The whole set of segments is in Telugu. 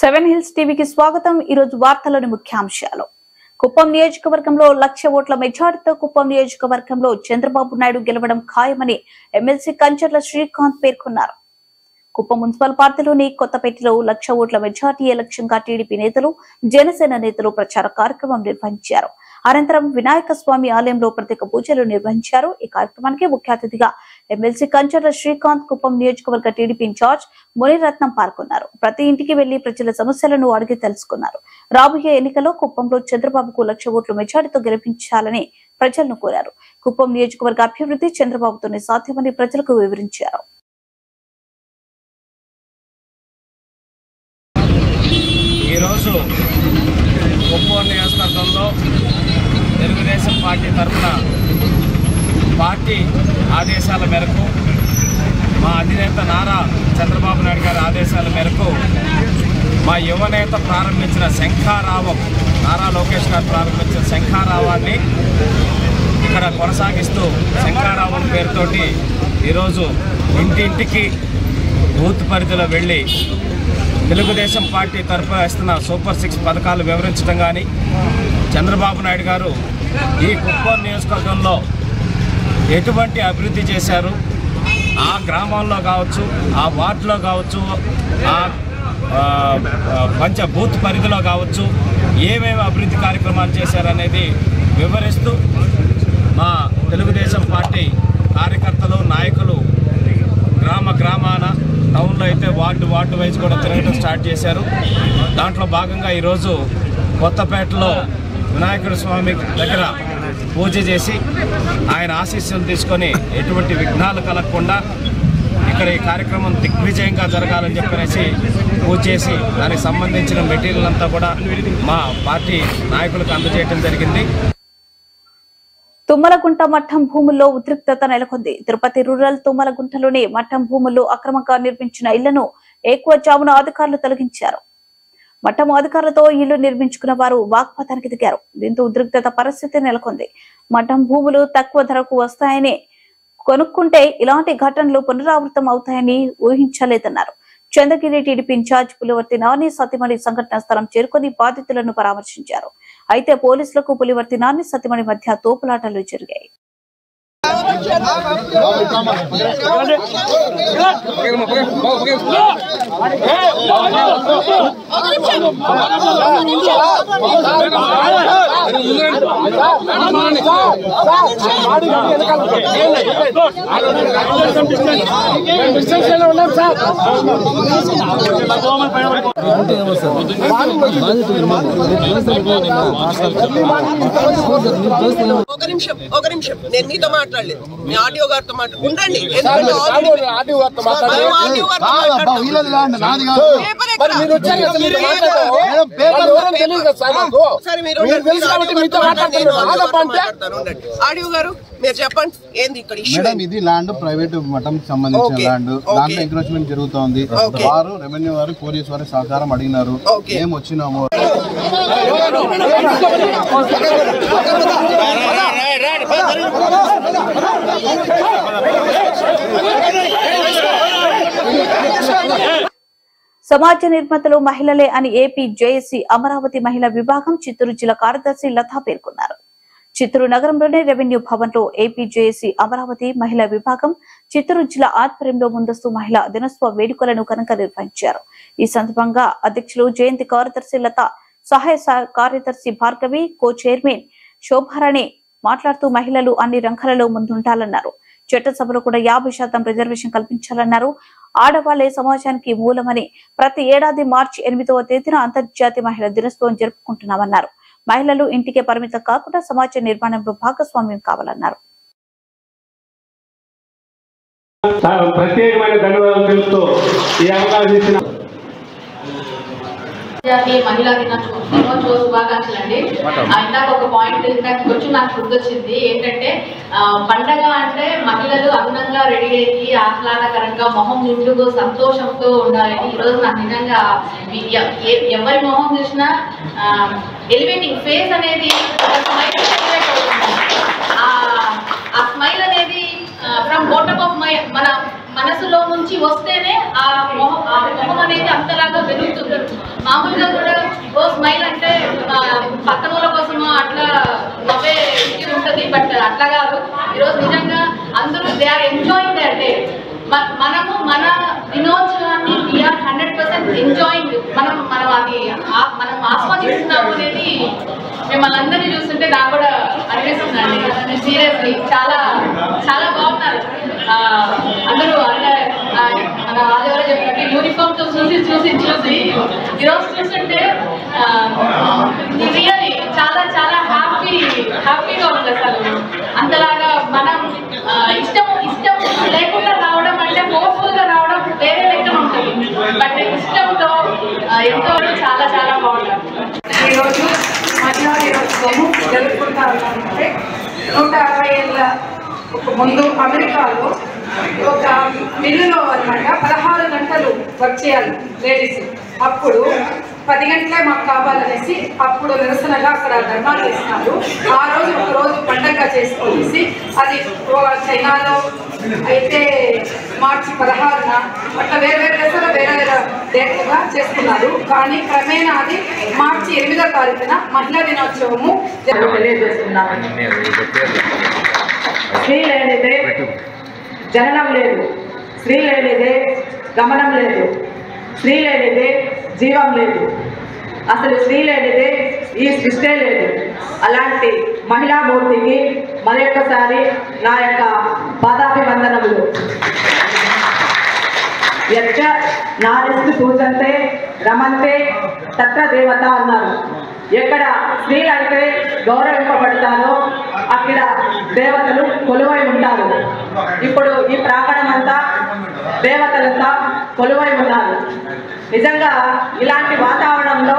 7 హిల్స్ టీవీకి స్వాగతం। ఈ రోజు వార్తలోని ముఖ్యాంశాలు। కుప్పం నియోజకవర్గంలో 1,00,000 ఓట్ల మెజారిటీతో కుప్పం నియోజకవర్గంలో చంద్రబాబు నాయుడు గెలవడం ఖాయమని ఎమ్మెల్సీ కంచర్ల శ్రీకాంత్ పేర్కొన్నారు। కుప్పం మున్సిపల్ పార్టీలోని కొత్తపేటలో 1,00,000 ఓట్ల మెజారిటీ లక్ష్యంగా టీడీపీ నేతలు, జనసేన నేతలు ప్రచార కార్యక్రమం నిర్వహించారు। అనంతరం వినాయక స్వామి ఆలయంలో ప్రత్యేక పూజలు నిర్వహించారు। ఈ కార్యక్రమానికి ముఖ్య అతిథిగా ఎమ్మెల్సీ కంచర్ల శ్రీకాంత్, కుప్పం నియోజకవర్గ టీడీపీ ఇన్ఛార్జ్ మునిరత్నం పాల్గొన్నారు। ప్రతి ఇంటికి వెళ్లి ప్రజల సమస్యలను అడిగి తెలుసుకున్నారు। రాబోయే ఎన్నికల్లో కుప్పంలో చంద్రబాబుకు 1,00,000 ఓట్ల మెజారిటీతో గెలిపించాలని ప్రజలను కోరారు। కుప్పం నియోజకవర్గ అభివృద్ధి చంద్రబాబుతోనే సాధ్యమని ప్రజలకు వివరించారు। ఈరోజు కుప్పం నియోజకవర్గంలో తెలుగుదేశం పార్టీ తరఫున పార్టీ ఆదేశాల మేరకు మా అధినేత నారా చంద్రబాబు నాయుడు గారి ఆదేశాల మేరకు మా యువనేత ప్రారంభించిన శంఖారావం, నారా లోకేష్ గారు ప్రారంభించిన శంఖారావాన్ని ఇక్కడ కొనసాగిస్తూ శంఖారావం పేరుతోటి ఈరోజు ఇంటింటికి బూత్ పరిధిలో వెళ్ళి తెలుగుదేశం పార్టీ తరఫున ఇస్తున్న సూపర్ 6 పథకాలు వివరించడం కానీ, చంద్రబాబు నాయుడు గారు ఈ కుప్పం నియోజకవర్గంలో ఎటువంటి అభివృద్ధి చేశారు, ఆ గ్రామాల్లో కావచ్చు, ఆ వార్డులో కావచ్చు, ఆ బూత్ పరిధిలో కావచ్చు ఏమేమి అభివృద్ధి కార్యక్రమాలు చేశారనేది వివరిస్తూ మా తెలుగుదేశం పార్టీ కార్యకర్తలు, నాయకులు గ్రామాన, టౌన్లో అయితే వార్డు వైజ్ కూడా తిరగడం స్టార్ట్ చేశారు। దాంట్లో భాగంగా ఈరోజు కొత్తపేటలో వినాయకుడి స్వామి దగ్గర పూజ చేసి ఆయన ఆశీస్సులు తీసుకొని ఎటువంటి విఘ్నాలు కలగకుండా ఇక్కడ ఈ కార్యక్రమం దిగ్విజయంగా జరగాలని చెప్పనేసి పూజ చేసి దానికి సంబంధించిన మెటీరియల్ అంతా కూడా మా పార్టీ నాయకులకు అందజేయడం జరిగింది। తుమ్మలగుంట మఠం భూముల్లో ఉద్రిక్తత నెలకొంది। తిరుపతి రూరల్ తుమ్మలగుంటలోని మఠం భూముల్లో అక్రమంగా నిర్మించిన ఇళ్లను ఏకవజామున అధికారులు తొలగించారు। మఠం అధికారులతో ఇళ్లు నిర్మించుకున్న వారు వాగ్వాదానికి దిగారు। దీంతో ఉద్రిక్తత పరిస్థితి నెలకొంది। మఠం భూములు తక్కువ ధరకు వస్తాయని కొనుక్కుంటే ఇలాంటి ఘటనలు పునరావృతం అవుతాయని ఊహించలేదన్నారు। చంద్రగిరి టీడీపీ ఇన్ఛార్జ్ పులివర్తి నాని సతీమణి సంఘటనా స్థలం చేరుకుని బాధితులను పరామర్శించారు। అయితే పోలీసులకు పులివర్తి నాని సతీమణి మధ్య తోపులాటలు జరిగాయి। ఒక నిమిషం నేను మీతో మాట్లాడలేదు, మీ ఆడియో గారితో ఉండండి। ఆడియో గారు మీరు చెప్పండి, ఏంది ఇక్కడ మేడం? ఇది ల్యాండ్ ప్రైవేట్ మఠం సంబంధించిన ల్యాండ్, దాంట్లో ఎంక్రోచ్మెంట్ జరుగుతోంది। వారు రెవెన్యూ వారు, పోలీసు వారి సహకారం అడిగినారు, మేము వచ్చినాము। సమాజ నిర్మాతలు మహిళలే అని ఏపీ జేఏసీ అమరావతి మహిళా విభాగం చిత్తూరు జిల్లా కార్యదర్శి లతా పేర్కొన్నారు। చిత్తూరు నగరంలోని రెవెన్యూ భవన్ లో ఏపీ జేఏసీ అమరావతి మహిళా విభాగం చిత్తూరు జిల్లా ఆధ్వర్యంలో ముందస్తు మహిళా దినోత్సవ వేడుకలను ఘనంగా నిర్వహించారు। ఈ సందర్భంగా అధ్యక్షులు జయంతి, కార్యదర్శి లత, సహాయ కార్యదర్శి భార్గవి, కో చైర్మన్ శోభారాణి మాట్లాడుతూ మహిళలు అన్ని రంగాలలో ముందుంటాలన్నారు। చట్టసభలో కూడా 50% రిజర్వేషన్ కల్పించాలన్నారు। ఆడవాళ్లే సమాజానికి మూలమని ప్రతి ఏడాది మార్చి 8వ తేదీన అంతర్జాతీయ మహిళా దినోత్సవం జరుపుకుంటున్నామన్నారు। మహిళలు ఇంటికే పరిమితం కాకుండా సమాజ నిర్మాణంలో భాగస్వామ్యం కావాలన్నారు। ప్రత్యేకమైన ధన్యవాదాలు తెలుపుతూ ఈ అవకాశం ఇచ్చిన మహిళా దినోత్సవ శుభాకాంక్షలు అండి। ఇందాక ఒక పాయింట్ ఇందాక కొంచెం నాకు గుర్తొచ్చింది, ఏంటంటే పండగ అంటే మహిళలు అందంగా రెడీ అయ్యి ఆహ్లాదకరంగా మొహం నిండుగా సంతోషంతో ఉండాలని ఈరోజు నాకు నిజంగా ఎవరి మొహం చూసినా ఎలివేటింగ్ ఫేస్ అనేది ఆ స్మైల్ అనేది ఫ్రమ్ బాటమ్ ఆఫ్ మన మనసులో నుంచి వస్తేనే ఆ మొహం అనేది అంతలాగా వెలుగుతుంది। మామూలుగా కూడా ఓ స్మైల్ అంటే పక్కన వాళ్ళ కోసమో అట్లా నవ్వే ఇది ఉంటుంది. బట్ అట్లా కాదు, ఈరోజు నిజంగా అందరూ they are enjoying their day. మనము మన దినోత్సవాన్ని వీఆర్ 100% ఎంజాయింగ్. మనం అది మనం ఆస్వాదిస్తున్నాము అనేది మిమ్మల్ని అందరినీ చూస్తుంటే నాకు కూడా అనిపిస్తుందండి. సీరియస్లీ చాలా చాలా బాగున్నారు అందరూ. అంటే మన రాజగారు చెప్పినట్టు యూనిఫామ్ తో చూసి ఈరోజు చూస్తుంటే రియల్లీ చాలా చాలా హ్యాపీగా ఉంది. అసలు అంతలాగా మనం ఇష్టం లేకుండా రావడం అంటే ఫోర్స్ఫుల్ గా రావడం వేరే లెక్కన ఉంటుంది. బట్ ఇష్టంతో ఎంతో చాలా చాలా బాగుంటుంది. ఈరోజు మహిళా దినోత్సవము జరుపుకుంటా ఉన్నామంటే 160 ఏళ్ళ ముందు అమెరికాలో ఒక మిల్లులో అనమాట 16 గంటలు వర్క్ చేయాలి లేడీస్. అప్పుడు 10 గంటలే మాకు కావాలనేసి అప్పుడు నిరసనగా అక్కడ ధర్నాలు చేస్తున్నారు. ఆ రోజు ఒక రోజు పండగగా చేసుకొనేసి అది చైనాలో అయితే మార్చి 16న అట్లా వేరే దశలో వేరే డేట్లుగా చేస్తున్నారు. కానీ క్రమేణా అది మార్చి 8వ తారీఖున మహిళా దినోత్సవము తెలియజేస్తున్నాము. స్త్రీ లేనిదే జననం లేదు, స్త్రీ లేనిదే గమనం లేదు, స్త్రీ లేనిదే జీవం లేదు, అసలు స్త్రీ లేనిదే ఈ సృష్టే లేదు. అలాంటి మహిళామూర్తికి మరొకసారి నా యొక్క పాదాభివందనములు. యచ్చ నారిస్తు పూజంతే రమంతే తత్ర దేవత అన్నారు. ఎక్కడ స్త్రీలు అయితే గౌరవింపబడతారో అక్కడ దేవతలు కొలువై ఉంటారు. ఇప్పుడు ఈ ప్రాంగణం అంతా దేవతలంతా కొలువై ఉన్నారు. నిజంగా ఇలాంటి వాతావరణంలో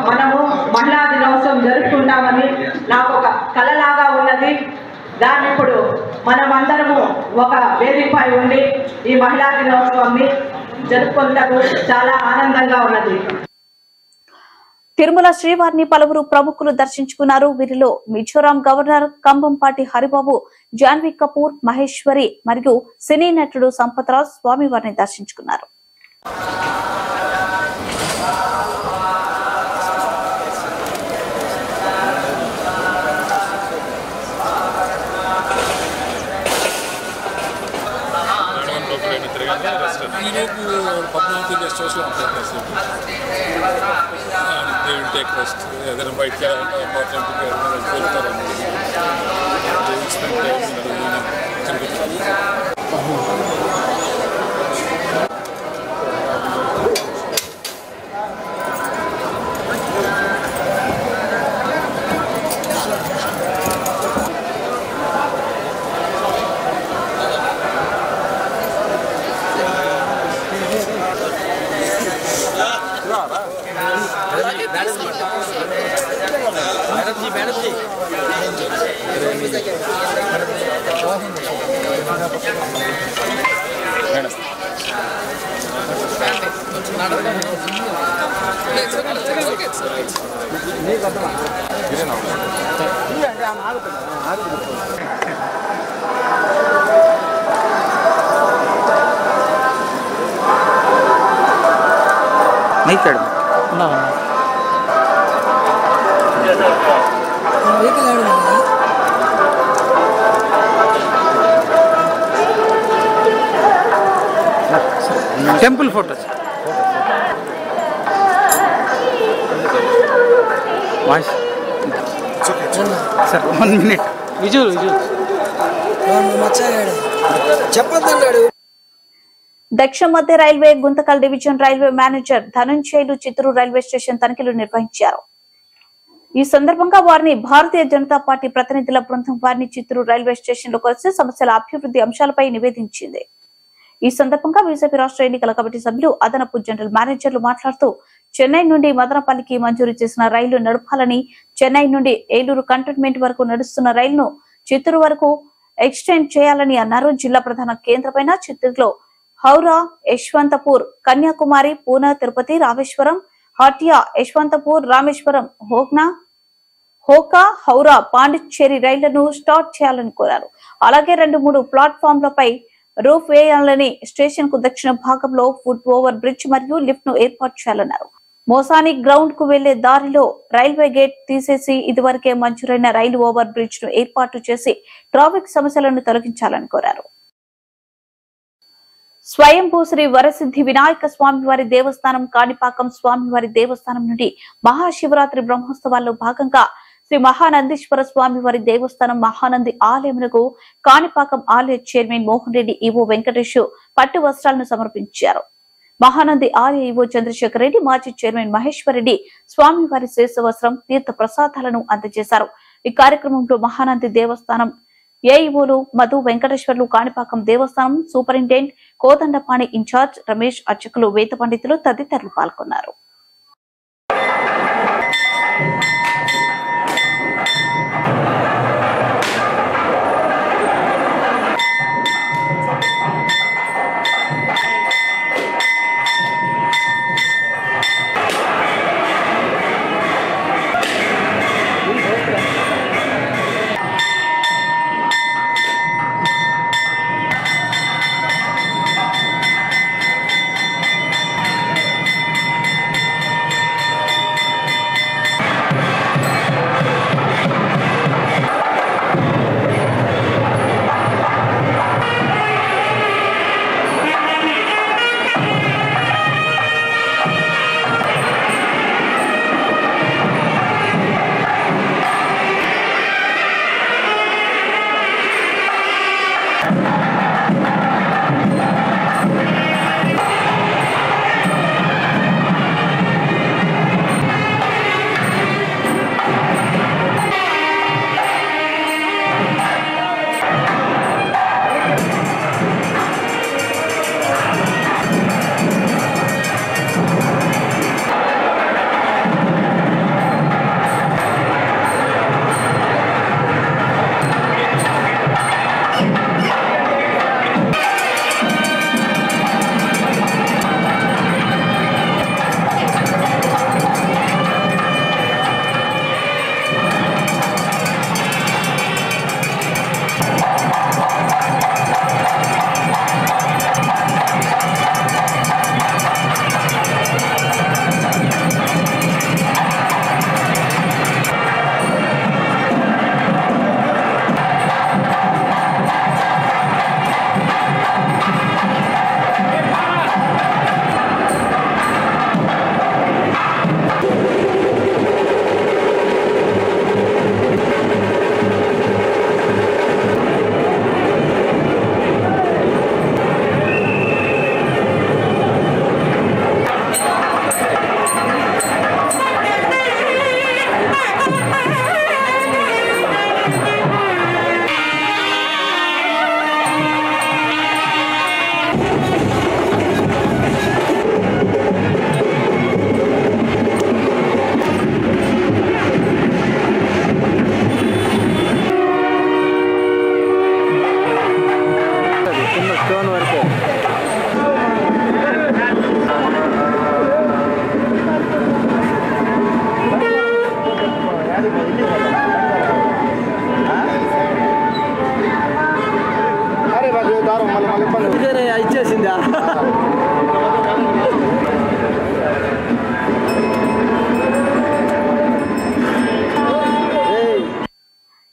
మనము మహిళా దినోత్సవం జరుపుకుంటామని నాకు ఒక కలలాగా ఉన్నది. దాన్ని ఇప్పుడు మనమందరము ఒక వేదికపై ఉండి ఈ మహిళా దినోత్సవాన్ని జరుపుకుంటూ చాలా ఆనందంగా ఉన్నది. తిరుమల శ్రీవారిని పలువురు ప్రముఖులు దర్శించుకున్నారు. వీరిలో మిజోరాం గవర్నర్ కంభంపాటి హరిబాబు, జాన్వీ కపూర్, మహేశ్వరి మరియు సినీ నటుడు సంపత్ రాజ్ స్వామివారిని దర్శించుకున్నారు. ఏదైనా బయటకి temple photos sir 1 minute visual చెప్పొద్దన్నాడు. దక్షిణ మధ్య railway Guntakal division railway manager Dhananjayulu Chittoor railway station తనిఖీలు నిర్వహించారు. ఈ సందర్భంగా వారిని భారతీయ జనతా పార్టీ ప్రతినిధుల బృందం వారిని చిత్తూరు రైల్వే స్టేషన్ లో కలిసి సమస్యల అభివృద్ధి అంశాలపై నివేదించింది. ఈ సందర్భంగా బీజేపీ రాష్ట్ర ఎన్నికల కమిటీ సభ్యులు, అదనపు జనరల్ మేనేజర్లు మాట్లాడుతూ చెన్నై నుండి మదనపల్లికి మంజూరు చేసిన రైలు నడపాలని, చెన్నై నుండి ఏలూరు కంటోన్మెంట్ వరకు నడుస్తున్న రైలును చిత్తూరు వరకు ఎక్స్టెండ్ చేయాలని అన్నారు. జిల్లా ప్రధాన కేంద్రమైన చిత్తూరులో హౌరా, యశ్వంతపూర్, కన్యాకుమారి, పూనా, తిరుపతి, రామేశ్వరం, హాటియా, యశ్వంతపూర్, రామేశ్వరం, హోకా, హౌరా, పాండిచ్చేరి రైళ్లను స్టార్ట్ చేయాలని కోరారు. అలాగే 2-3 ప్లాట్ఫామ్లపై రూఫ్ వేయాలని, స్టేషన్ కు దక్షిణ భాగంలో ఫుట్ ఓవర్ బ్రిడ్జ్ మరియు లిఫ్ట్ ను ఏర్పాటు చేయాలన్నారు. మోసాని గ్రౌండ్ కు వెళ్లే దారిలో రైల్వే గేట్ తీసేసి ఇదివరకే మంజూరైన రైలు ఓవర్ బ్రిడ్జ్ ను ఏర్పాటు చేసి ట్రాఫిక్ సమస్యలను తొలగించాలని కోరారు. స్వయంభూ శ్రీ వరసిద్ధి వినాయక స్వామివారి దేవస్థానం కాణిపాకం స్వామివారి దేవస్థానం నుండి మహాశివరాత్రి బ్రహ్మోత్సవాల్లో భాగంగా శ్రీ మహానందీశ్వర స్వామివారి దేవస్థానం మహానంది ఆలయమునకు కాణిపాకం ఆలయ చైర్మన్ మోహన్ రెడ్డి ఈవో వెంకటేష్ పట్టు వస్త్రాలను సమర్పించారు. మహానంది ఆలయ ఈవో చంద్రశేఖర్ రెడ్డి, మాజీ చైర్మన్ మహేశ్వర్ రెడ్డి స్వామివారి శేష వస్త్రం, తీర్థ ప్రసాదాలను అందజేశారు. ఈ కార్యక్రమంలో మహానంది దేవస్థానం ఏఈఓలు మధు వెంకటేశ్వర్లు, కాణిపాకం దేవస్థానం సూపరింటెండెంట్ కోదండపాణి ఇన్ఛార్జ్ రమేష్, అర్చకులు, వేద పండితులు తదితరులు పాల్గొన్నారు.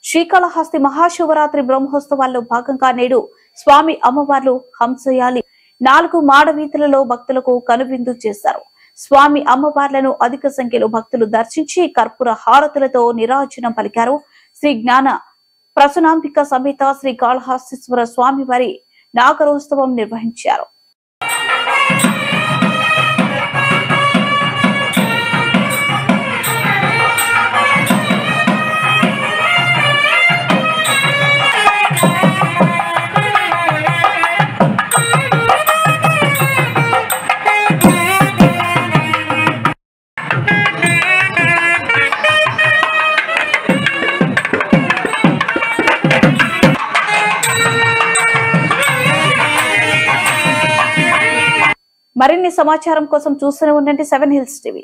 శ్రీకాళహస్తి మహాశివరాత్రి బ్రహ్మోత్సవాల్లో భాగంగా నేడు స్వామి అమ్మవార్లు హంసయాలి 4 మాడవీధులలో భక్తులకు కనువిందు చేశారు. స్వామి అమ్మవార్లను అధిక సంఖ్యలో భక్తులు దర్శించి కర్పూర హారతులతో నీరాజనం పలికారు. శ్రీ జ్ఞాన ప్రసన్నాంబిక సమేత శ్రీకాళహస్తీశ్వర స్వామి వారి నాగరోత్సవం నిర్వహించారు. మరిన్ని సమాచారం కోసం చూస్తూనే ఉండండి 7 హిల్స్ టీవీ.